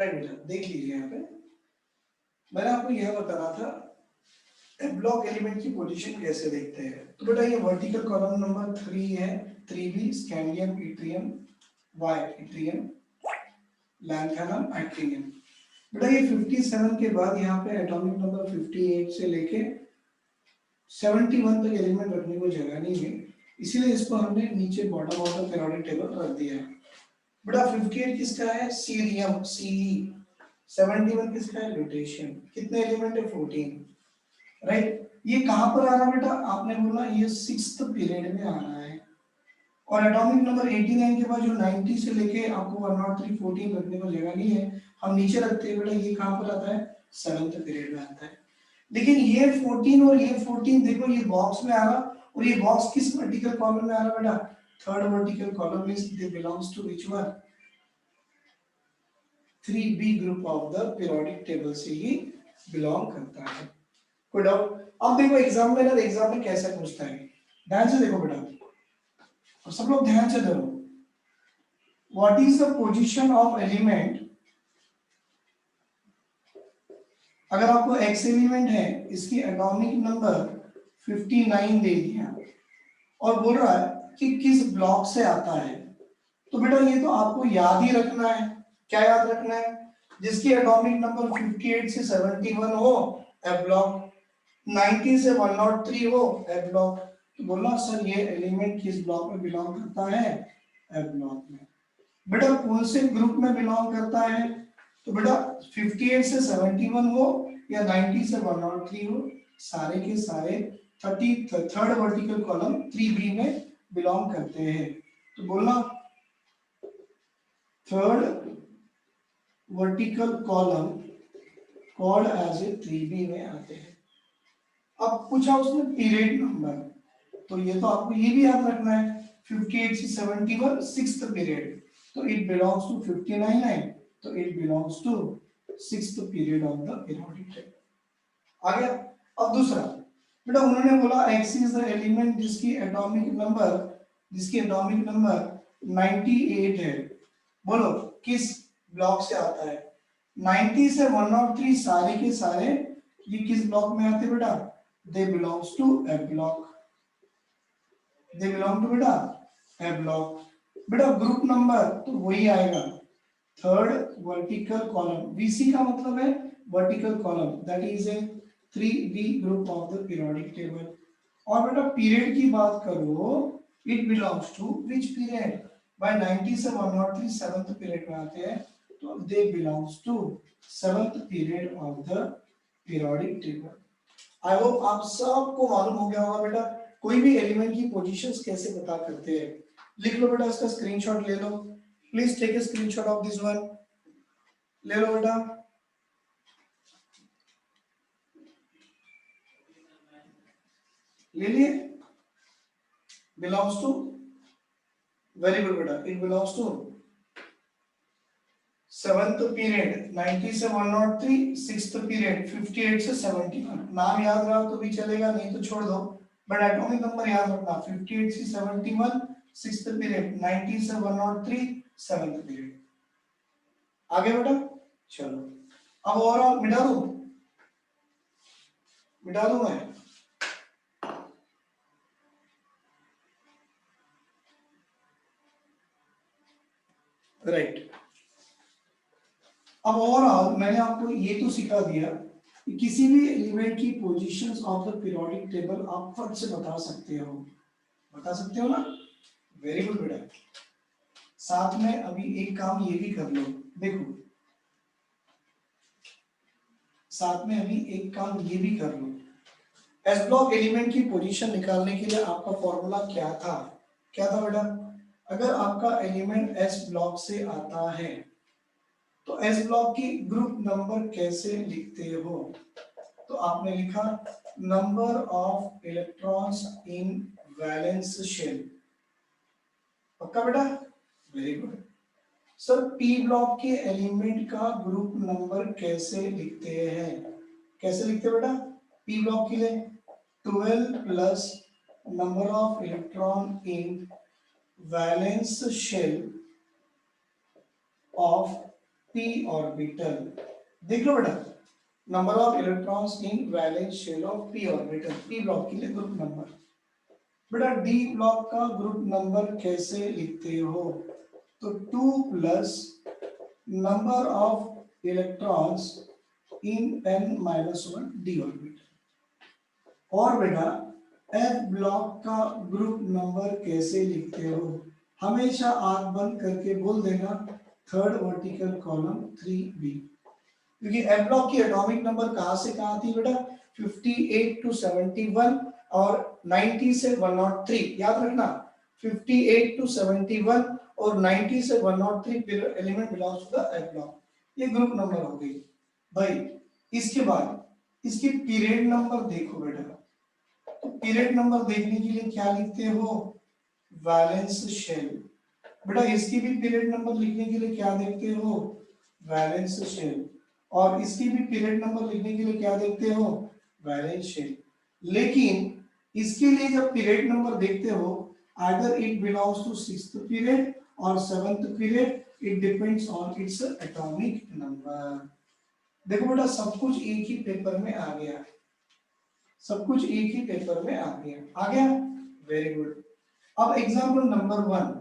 Right बेटा, देख लीजिए यहाँ पे मैंने आपको यह बताना था ब्लॉक एलिमेंट की पोजीशन कैसे देखते हैं। तो बेटा ये वर्टिकल कॉलम नंबर 3 है, 3b scandium yttrium y yttrium lanthanum actinium. बेटा ये 57 के बाद यहाँ पे एटॉमिक नंबर 58 से लेके 71 तक एलिमेंट रखने को जगह नहीं है, इसीलिए इसको हमने नीचे bottom of the periodic table रख दिया है। बेटा 58 किसका है? सीरियम सी। 71 किसका है? ल्यूटेशियम। कितने एलिमेंट है? 14। राइट, ये कहां पर आ रहा है बेटा? आपने बोला ये 6th पीरियड में आ रहा है। और एटॉमिक नंबर 89 के बाद जो 90 से लेके आपको 103 14 रखने को जगह नहीं है, हम नीचे रखते हैं। बेटा ये कहां पर आता है? 7th पीरियड में आता है। लेकिन ये 14 और ये 14 देखो, ये बॉक्स में आ रहा, और ये बॉक्स किस वर्टिकल कॉलम में आ रहा बेटा? Third vertical column means they belongs to which one? 3b group of the periodic table से ही बिलोंग करता है। कोई डाउट? अब देखो एग्जाम में ना, एग्जाम में कैसे पूछता है, ध्यान से देखो बेटा, और सब लोग ध्यान से धरो। What is the position of element? अगर आपको एक्स एलिमेंट है, इसकी एटॉमिक नंबर 59 दे दिया और बोल रहा है कि किस ब्लॉक से आता है, तो बेटा ये तो आपको याद ही रखना है। क्या याद रखना है? जिसकी एटॉमिक नंबर 58 से 71 हो एफ ब्लॉक, 90 से 103 हो एफ ब्लॉक। तो बोलना सर ये एलिमेंट किस ब्लॉक में बिलोंग करता है? एफ ब्लॉक में। बेटा कौन से ग्रुप में बिलोंग करता है? तो बेटा 58 से 71 हो या 90 से 103 हो, सारे के सारे 33rd वर्टिकल कॉलम 3b में बिलोंग करते हैं। तो बोलना third vertical column called as a 3b में आते हैं। अब पूछा उसने पीरियड नंबर, तो ये तो आपको ये भी याद रखना है, 58 से 71 6th पीरियड, तो इट बिलोंग्स टू 59 है, तो it belongs to 6th period of the periodic table. आ गया? अब दूसरा बेटा उन्होंने बोला x इज द एलिमेंट जिसकी एटॉमिक नंबर 98 है। बोलो किस ब्लॉक से आता है? 90 से 103 सारे के सारे ये किस ब्लॉक में आते हैं बेटा? They belongs to F block. They belong to बेटा एफ ब्लॉक। बेटा ग्रुप नंबर तो वही आएगा, थर्ड वर्टिकल कॉलम। वीसी का मतलब है vertical column, that is a 3b group of the periodic table. और बेटा पीरियड की बात करो, it belongs to which period? By 90 से 103 7th पीरियड में आते हैं, तो they belongs to 7th period of the periodic table. I hope आप सबको मालूम हो गया होगा बेटा कोई भी एलिमेंट की पोजीशंस कैसे पता करते हैं। लिख लो बेटा, इसका स्क्रीनशॉट ले लो, please take a screenshot of this one. ले लो बेटा, ले लिए? बिलोंग्स टू, वेरी गुड बेटा, it belongs to 7th period 90 से 103, 6th पीरियड 58 से 71। नाम याद रहा तो भी चलेगा, नहीं तो छोड़ दो, बट एटॉमिक नंबर याद रखना, 58 से 71 6th पीरियड, 90 से 103 7th पीरियड। आगे बेटा चलो, अब ओवरऑल मिटा दूं मैं। राइट, अब ओवरऑल मैंने आपको ये तो सिखा दिया कि किसी भी एलिमेंट की positions of the periodic table आप फट से बता सकते हो। बता सकते हो ना? वेरी गुड बेटा। साथ में अभी एक काम ये भी कर लो, देखो साथ में अभी एक काम ये भी कर लो। एस ब्लॉक एलिमेंट की पोजीशन निकालने के लिए आपका फॉर्मूला क्या था? क्या था बेटा? अगर आपका एलिमेंट एस ब्लॉक से आता है तो एस ब्लॉक की ग्रुप नंबर कैसे लिखते हो? तो आपने लिखा number of electrons in valence shell. पक्का बेटा? Very good. Sir P block के एलिमेंट का ग्रुप नंबर कैसे लिखते हैं? कैसे लिखते हैं बेटा? पी ब्लॉक के लिए 12 plus number of electron in valence shell of p orbital. देख लो बेटा, number of electrons in valence shell of p orbital, p block के लिए ग्रुप नंबर। बेटा d ब्लॉक का ग्रुप नंबर कैसे लिखते हो? तो 2 plus number of electrons in n-1 d orbital. और बेटा f ब्लॉक का ग्रुप नंबर कैसे लिखते हो? हमेशा आंख बंद करके बोल देना थर्ड वर्टिकल कॉलम 3b, क्योंकि एफ ब्लॉक की एटॉमिक नंबर कहां से कहां थी बेटा? 58 टू 71 और 90 से 103, याद रखना 58 टू 71 और 90 से 103 element belongs to the F block. ये ग्रुप नंबर हो गई भाई। इसके बाद इसकी पीरियड नंबर देखो बेटा, तो पीरियड नंबर देखने के लिए क्या लिखते हो? Valence shell. बेटा इसकी भी पीरियड नंबर लिखने के लिए क्या देखते हो? Valence shell. और इसकी भी पीरियड नंबर लिखने के लिए क्या देखते हो? Valence shell. लेकिन इसके लिए जब पीरियड नंबर देखते हो, either it belongs to sixth period or seventh period, it depends on its atomic number। देखो बेटा सब कुछ एक ही पेपर में आ गया, सब कुछ एक ही पेपर में आ गया। Very good. अब एग्जाम्पल नंबर 1,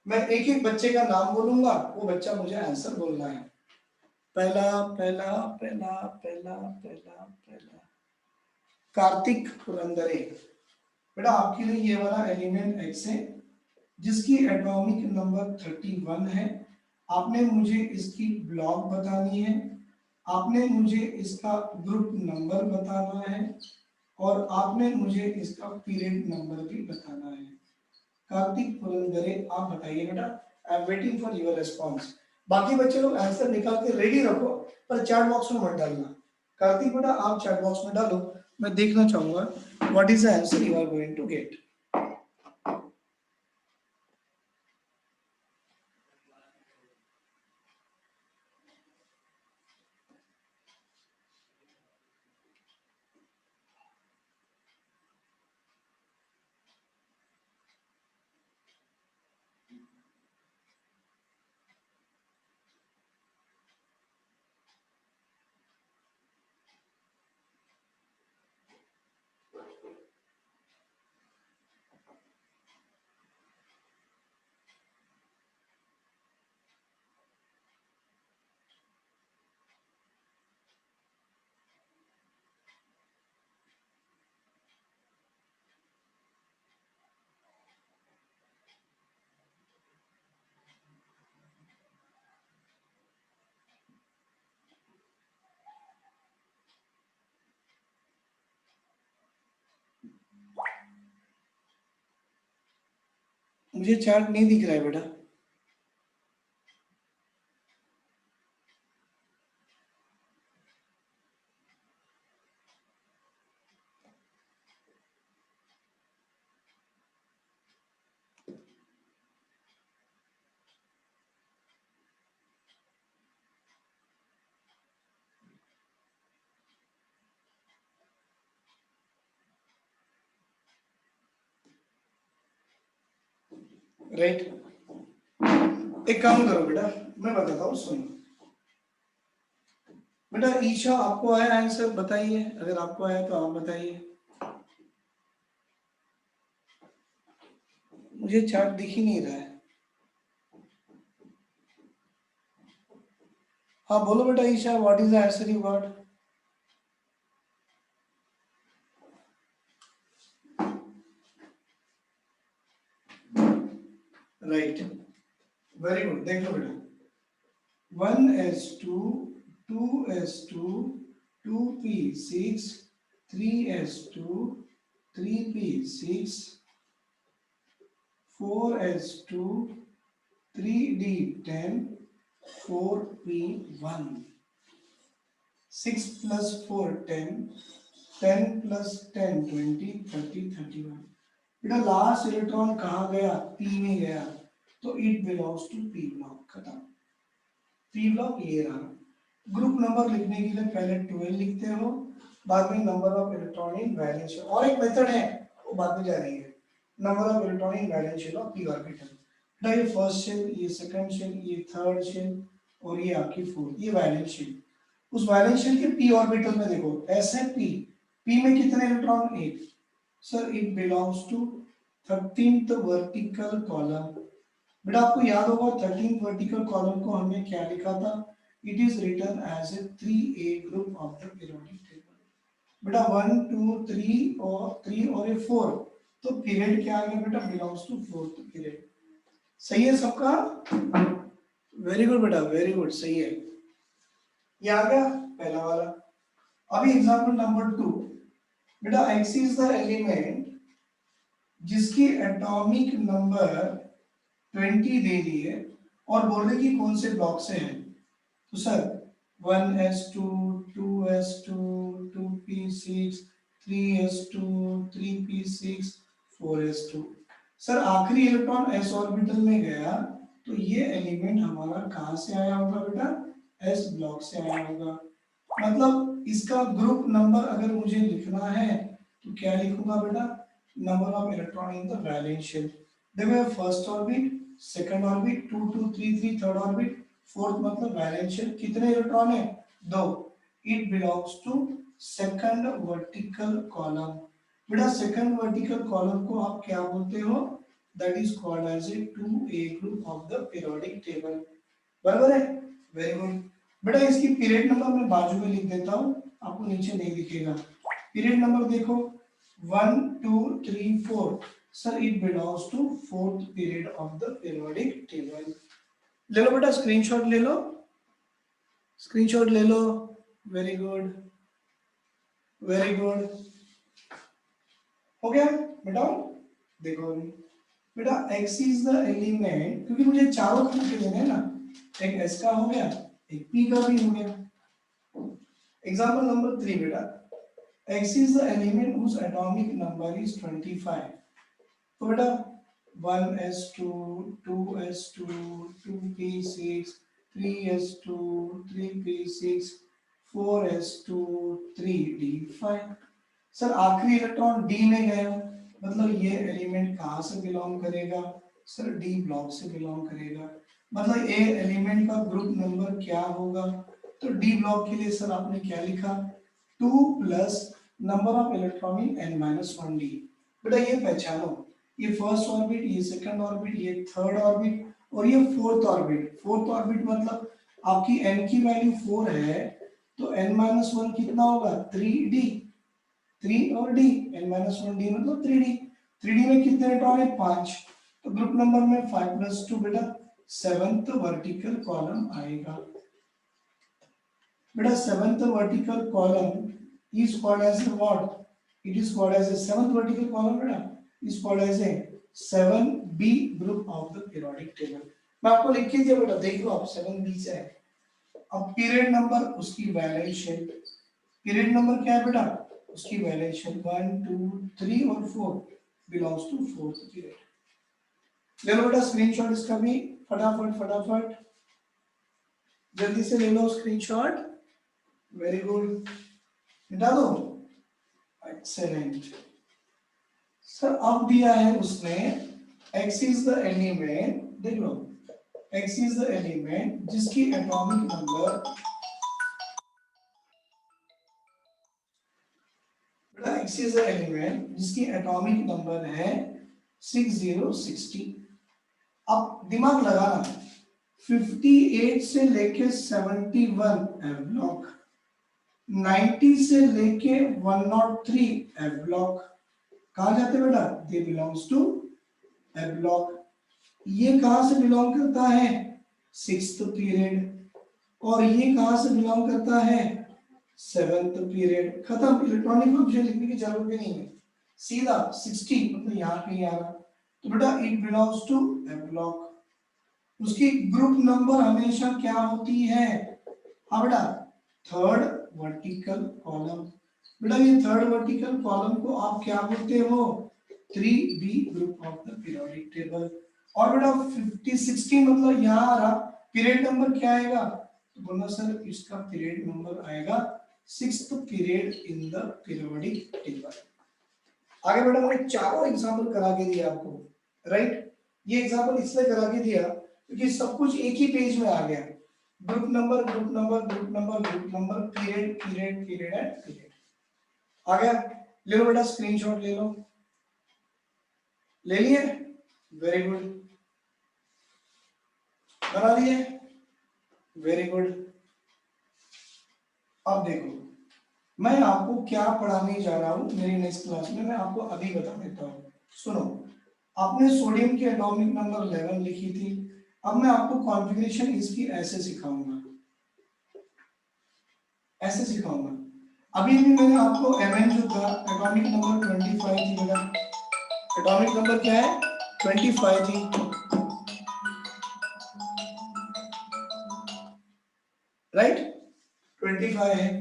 मैं एक एक बच्चे का नाम बोलूंगा, वो बच्चा मुझे आंसर बोलना है। पहला पहला पहला पहला पहला पहला कार्तिक पुरंदरे। बेटा आपके लिए ये वाला एलिमेंट एक्स है, जिसकी एटॉमिक नंबर 31 है। आपने मुझे इसकी ब्लॉक बतानी है, आपने मुझे इसका ग्रुप नंबर बताना है, और आपने मुझे इसका पीरियड नंबर भी बताना है। कार्तिक पुरंदरे, आप बताइए बेटा। I am waiting for your response. बाकी बच्चे लोग आंसर निकाल के रेडी रखो, पर चैट बॉक्स में मत डालना। कार्तिक बेटा आप चैट बॉक्स में डालो, मैं देखना चाहूंगा what is the answer you are going to get. मुझे चार्ट नहीं दिख रहा है बेटा। राइट, एक काम करो बेटा, मैं बताता हूँ, सुनो बेटा। ईशा आपको आया आंसर? बताइए, अगर आपको आया तो आप बताइए। मुझे चार्ट दिख ही नहीं रहा है। हाँ बोलो बेटा Isha, what is the answer you got? Right, very good. देख लो बेटा, 1s2, 2s2, 2p6, 3s2, 3p6, 4s2, 3d10, 4p1, 6 plus 4 10, 10 plus 10 20, 30 31। बेटा लास्ट इलेक्ट्रॉन कहाँ गया? पी में गया, तो it belongs to P block. खत्म। पी ब्लॉक ये रहा। ग्रुप नंबर लिखने के लिए पहले 12 लिखते हो, बाद में number of electron in valence. और एक मेथड है, वो बाद में जानेंगे, number of electron in valence shell of P orbital. बेटा ये फर्स्ट शेल, ये सेकंड शेल, ये थर्ड शेल, और ये आपकी 4, ये वैलेंस शेल। उस वैलेंस शेल के p ऑर्बिटल में देखो s है p में कितने electron? 8। Sir it belongs to 13th vertical column. बेटा आपको याद होगा 13th वर्टिकल कॉलम को हमने क्या लिखा था? It is written as a 3a group of the periodic table. बेटा 1 2 3 और ये 4, तो पीरियड क्या आ गया बेटा? Belongs to 4th period. सही है सबका? वेरी गुड बेटा, वेरी गुड, सही है। ये आ गया पहला वाला। अभी एग्जांपल नंबर 2। बेटा x इज द एलिमेंट जिसकी एटॉमिक नंबर 20 दे दी है और बोल रहे कि कौन से ब्लॉक से है। तो sir 1s2 2s2 2p6 3s2 3p6 4s2। Sir आखिरी इलेक्ट्रॉन s ऑर्बिटल में गया तो ये एलिमेंट हमारा कहां से आया होगा बेटा? s ब्लॉक से आया होगा। मतलब इसका ग्रुप नंबर अगर मुझे लिखना है तो क्या लिखूंगा बेटा? Number of electron in the valence shell. देखो first orbit, second orbit, 2 2 3 3 third orbit, fourth मतलब वैलेंस शेल। कितने इलेक्ट्रॉन है? 2। It belongs to second vertical column. बेटा सेकंड वर्टिकल कॉलम को आप क्या बोलते हो? That is called as a 2a group of the periodic table. बराबर है? Very good. बेटा इसकी पीरियड नंबर मैं बाजू में लिख देता हूं, आपको नीचे नहीं दिखेगा। पीरियड नंबर देखो 1 2 3 4। Sir it belongs to 4th period of the periodic table. ले लो बेटा स्क्रीनशॉट ले लो, स्क्रीनशॉट ले लो। Very good, very good. हो गया बेटा? देखो बेटा x इज द एलिमेंट, क्योंकि मुझे चारों खंड के देने हैं ना। एक s का हो गया, एक p का भी हो गया। एग्जांपल नंबर 3 बेटा x is the element whose atomic number is 25। तो बेटा 1s2 2s2 2p6 3s2 3p6 4s2 3d5। Sir आखिरी इलेक्ट्रॉन d में गया, मतलब ये एलिमेंट कहां से बिलोंग करेगा? सर d ब्लॉक से बिलोंग करेगा। मतलब ए एलिमेंट का ग्रुप नंबर क्या होगा? तो डी ब्लॉक के लिए सर आपने क्या लिखा? 2 plus number of electron in n-1d। बेटा ये पहचानो, ये फर्स्ट ऑर्बिट, ये सेकंड ऑर्बिट, ये थर्ड ऑर्बिट और ये फोर्थ ऑर्बिट। फोर्थ ऑर्बिट मतलब आपकी n की वैल्यू 4 है तो n-1 कितना होगा? 3d। 3 और d, n-1d मतलब 3d। 3d में कितने इलेक्ट्रॉन है? 5। तो ग्रुप नंबर में 5 + 2 बेटा 7th वर्टिकल कॉलम आएगा। बेटा 7th vertical column is called as a what? It is called as a 7th vertical column बेटा is called as a 7b group of the periodic table। मैं आपको लिख के दिया बेटा, देख लो आप 7b से है। अब पीरियड नंबर उसकी वैलेंस शेल। पीरियड नंबर क्या है बेटा? उसकी वैलेंस शेल 1 2 3 और 4 बिलोंग्स टू 4th पीरियड। ले लो बेटा स्क्रीनशॉट इसका भी, फटाफट फटाफट जल्दी से ले लो स्क्रीनशॉट। वेरी गुड, मिटा दो। एक्सेलेंट। सर अब दिया है उसने x इज द एलिमेंट, देख लो x इज द एलिमेंट जिसकी एटॉमिक नंबर, बेटा x इज द एलिमेंट जिसकी एटॉमिक नंबर है 6060। अब दिमाग लगाना, 58 से लेके 71 एफ ब्लॉक, 90 से लेके 103 एफ ब्लॉक कहा जाते बेटा? They belongs to F block. ये कहां से बिलोंग करता है? 6th period. और ये कहां से बिलोंग करता है? 7th period. खत्म, इलेक्ट्रॉनिक ग्रुप मुझे लिखने की जरूरत भी नहीं है, सीधा 60 मतलब यहाँ पे आ रहा। तो बेटा it belongs to F block. उसकी ग्रुप नंबर हमेशा क्या होती है? हाँ बेटा थर्ड वर्टिकल कॉलम। बेटा ये थर्ड वर्टिकल कॉलम को आप क्या बोलते हो? 3b group of the periodic table. और बेटा 50 60 मतलब यहाँ आ रहा, पीरियड नंबर क्या आएगा? तो बोलना सर इसका पीरियड नंबर आएगा 6th period in the periodic table. आगे बेटा मैंने चारों एग्जांपल करा के दिया आपको, राइट? ये एग्जांपल इसलिए करा के दिया क्योंकि सब कुछ एक ही पेज में आ गया। Group number group number group number group number, period period period and period. आ गया? ले लो बेटा स्क्रीनशॉट ले लो, ले लिए? वेरी गुड, बना लिए? Very good. अब देखो मैं आपको क्या पढ़ाने जा रहा हूं मेरी नेक्स्ट क्लास में, मैं आपको अभी बता देता हूं। सुनो, आपने सोडियम की एटॉमिक नंबर 11 लिखी थी, अब मैं आपको कॉन्फ़िगरेशन इसकी ऐसे सिखाऊंगा, ऐसे सिखाऊंगा। अभी भी मैंने आपको Mn जो था एटॉमिक नंबर 25 थी बेटा, एटॉमिक नंबर क्या है 25 थी, राइट 25 है।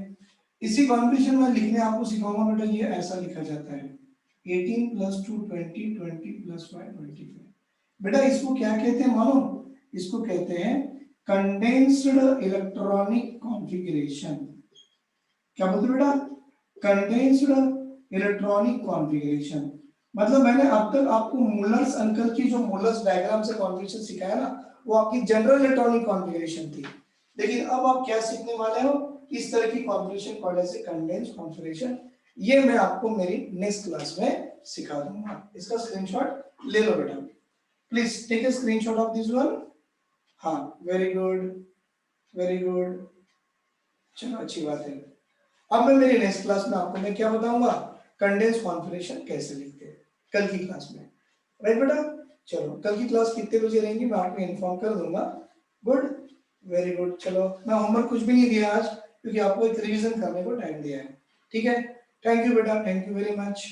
इसी कॉन्फ़िगरेशन में लिखने आपको सिखाऊंगा बेटा, ये ऐसा लिखा जाता है 18 + 2 20 20 + 5 25। बेटा इसको क्या कहते हैं मालूम? इसको कहते हैं कंडेंस्ड इलेक्ट्रॉनिक कॉन्फ़िगरेशन। क्या बोलते बेटा? Condensed electronic configuration. मतलब मैंने अब तक आपको मूलर्स अंकल की जो मूलर्स डायग्राम से कॉन्फ़िगरेशन सिखाया ना, वो आपकी जनरल इलेक्ट्रॉनिक कॉन्फ़िगरेशन थी। लेकिन अब आप क्या सीखने वाले हो? इस तरह की configuration called as condensed configuration. ये मैं आपको मेरी नेक्स्ट क्लास में सिखा दूंगा। इसका स्क्रीनशॉट ले लो बेटा, please take a screenshot of this one. हाँ वेरी गुड, वेरी गुड, चलो अच्छी बात है। अब मैं मेरी नेक्स्ट क्लास में आपको मैं क्या बताऊंगा, कंडेंस कॉन्फ़िगरेशन कैसे लिखते हैं, कल की क्लास में, राइट बेटा? चलो कल की क्लास कितने बजे रहेंगी मैं आपको इन्फॉर्म कर दूंगा। Good, very good. चलो मैं होमवर्क कुछ भी नहीं दिया आज, क्योंकि आपको एक रिवीजन करने को टाइम दिया है, ठीक है? थैंक यू बेटा, थैंक यू वेरी मच।